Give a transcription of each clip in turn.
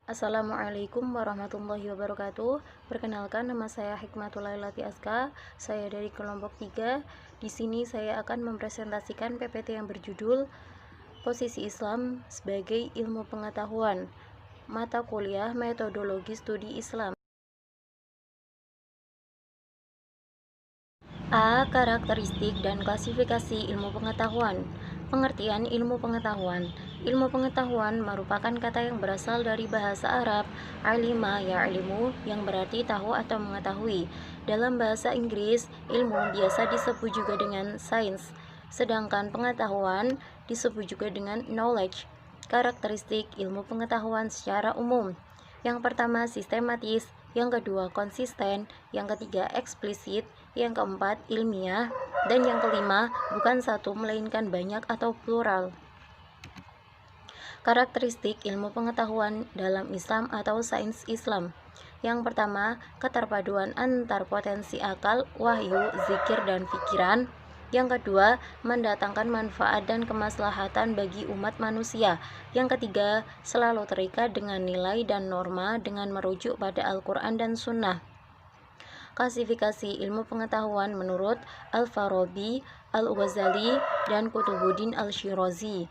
Assalamualaikum warahmatullahi wabarakatuh. Perkenalkan, nama saya Hikmatul Lailati Aska. Saya dari kelompok 3. Di sini saya akan mempresentasikan PPT yang berjudul Posisi Islam sebagai Ilmu Pengetahuan. Mata kuliah Metodologi Studi Islam. A. Karakteristik dan klasifikasi ilmu pengetahuan. Pengertian ilmu pengetahuan. Ilmu pengetahuan merupakan kata yang berasal dari bahasa Arab alima ya'limu, yang berarti tahu atau mengetahui. Dalam bahasa Inggris, ilmu biasa disebut juga dengan science, sedangkan pengetahuan disebut juga dengan knowledge. Karakteristik ilmu pengetahuan secara umum. Yang pertama, sistematis. Yang kedua, konsisten. Yang ketiga, eksplisit. Yang keempat, ilmiah. Dan yang kelima, bukan satu melainkan banyak atau plural. Karakteristik ilmu pengetahuan dalam Islam atau sains Islam. Yang pertama, keterpaduan antar potensi akal, wahyu, zikir, dan pikiran. Yang kedua, mendatangkan manfaat dan kemaslahatan bagi umat manusia. Yang ketiga, selalu terikat dengan nilai dan norma dengan merujuk pada Al-Quran dan Sunnah. Klasifikasi ilmu pengetahuan menurut Al-Farabi, Al-Ghazali, dan Kutubuddin Al-Syirazi.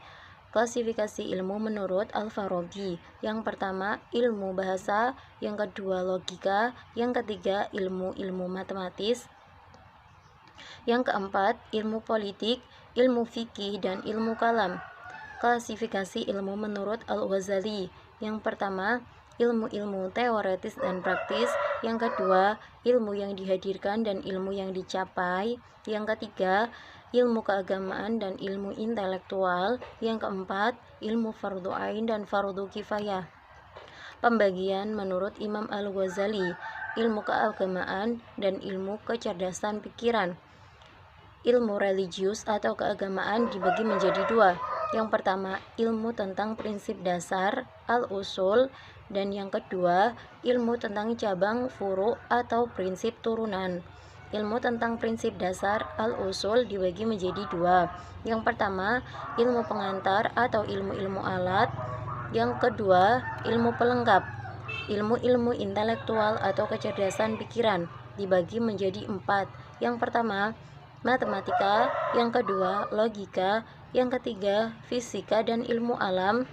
Klasifikasi ilmu menurut Al-Farabi. Yang pertama, ilmu bahasa. Yang kedua, logika. Yang ketiga, ilmu matematis. Yang keempat, ilmu politik, ilmu fikih, dan ilmu kalam. Klasifikasi ilmu menurut Al-Ghazali. Yang pertama, ilmu-ilmu teoretis dan praktis. Yang kedua, ilmu yang dihadirkan dan ilmu yang dicapai. Yang ketiga, ilmu keagamaan dan ilmu intelektual. Yang keempat, ilmu fardu ain dan fardu kifayah. Pembagian menurut Imam Al-Ghazali: ilmu keagamaan dan ilmu kecerdasan pikiran. Ilmu religius atau keagamaan dibagi menjadi dua. Yang pertama, ilmu tentang prinsip dasar, al-usul, dan yang kedua, ilmu tentang cabang, furu, atau prinsip turunan. Ilmu tentang prinsip dasar, al-usul, dibagi menjadi dua. Yang pertama, ilmu pengantar atau ilmu-ilmu alat. Yang kedua, ilmu pelengkap. Ilmu-ilmu intelektual atau kecerdasan pikiran dibagi menjadi empat. Yang pertama, matematika. Yang kedua, logika. Yang ketiga, fisika dan ilmu alam.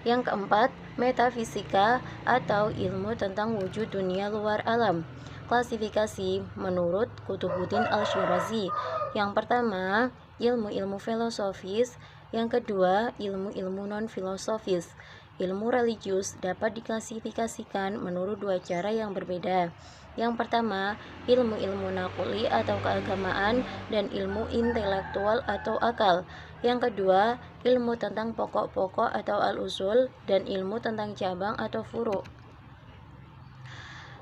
Yang keempat, metafisika atau ilmu tentang wujud dunia luar alam. Klasifikasi menurut Kutubuddin Al-Syirazi. Yang pertama, ilmu-ilmu filosofis. Yang kedua, ilmu-ilmu non-filosofis. Ilmu religius dapat diklasifikasikan menurut dua cara yang berbeda. Yang pertama, ilmu-ilmu nakuli atau keagamaan dan ilmu intelektual atau akal. Yang kedua, ilmu tentang pokok-pokok atau al-usul dan ilmu tentang cabang atau furu.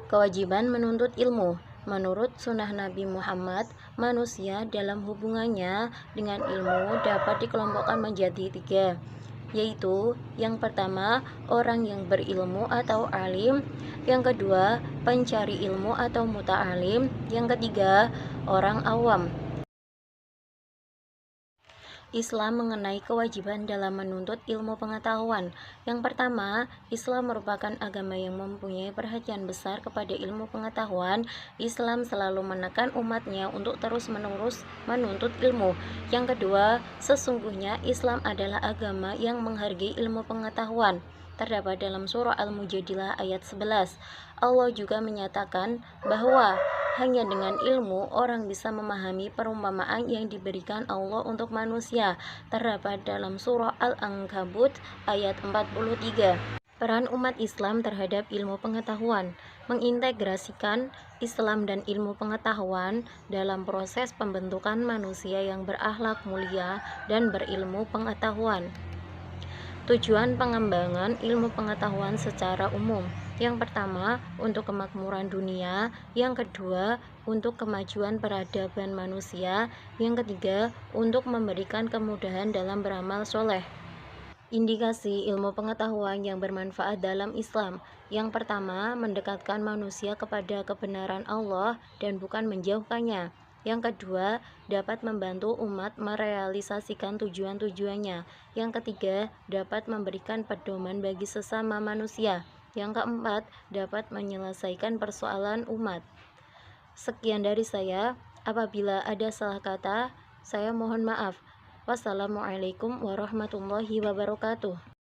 Kewajiban menuntut ilmu. Menurut sunnah Nabi Muhammad, manusia dalam hubungannya dengan ilmu dapat dikelompokkan menjadi tiga, yaitu yang pertama, orang yang berilmu atau alim. Yang kedua, pencari ilmu atau muta'alim. Yang ketiga, orang awam. Islam mengenai kewajiban dalam menuntut ilmu pengetahuan. Yang pertama, Islam merupakan agama yang mempunyai perhatian besar kepada ilmu pengetahuan. Islam selalu menekan umatnya untuk terus-menerus menuntut ilmu. Yang kedua, sesungguhnya Islam adalah agama yang menghargai ilmu pengetahuan. Terdapat dalam surah Al-Mujadilah ayat 11. Allah juga menyatakan bahwa hanya dengan ilmu orang bisa memahami perumpamaan yang diberikan Allah untuk manusia. Terdapat dalam surah Al-Ankabut ayat 43. Peran umat Islam terhadap ilmu pengetahuan. Mengintegrasikan Islam dan ilmu pengetahuan dalam proses pembentukan manusia yang berakhlak mulia dan berilmu pengetahuan. Tujuan pengembangan ilmu pengetahuan secara umum. Yang pertama, untuk kemakmuran dunia. Yang kedua, untuk kemajuan peradaban manusia. Yang ketiga, untuk memberikan kemudahan dalam beramal soleh. Indikasi ilmu pengetahuan yang bermanfaat dalam Islam. Yang pertama, mendekatkan manusia kepada kebenaran Allah dan bukan menjauhkannya. Yang kedua, dapat membantu umat merealisasikan tujuan-tujuannya. Yang ketiga, dapat memberikan pedoman bagi sesama manusia. Yang keempat, dapat menyelesaikan persoalan umat. Sekian dari saya. Apabila ada salah kata, saya mohon maaf. Wassalamualaikum warahmatullahi wabarakatuh.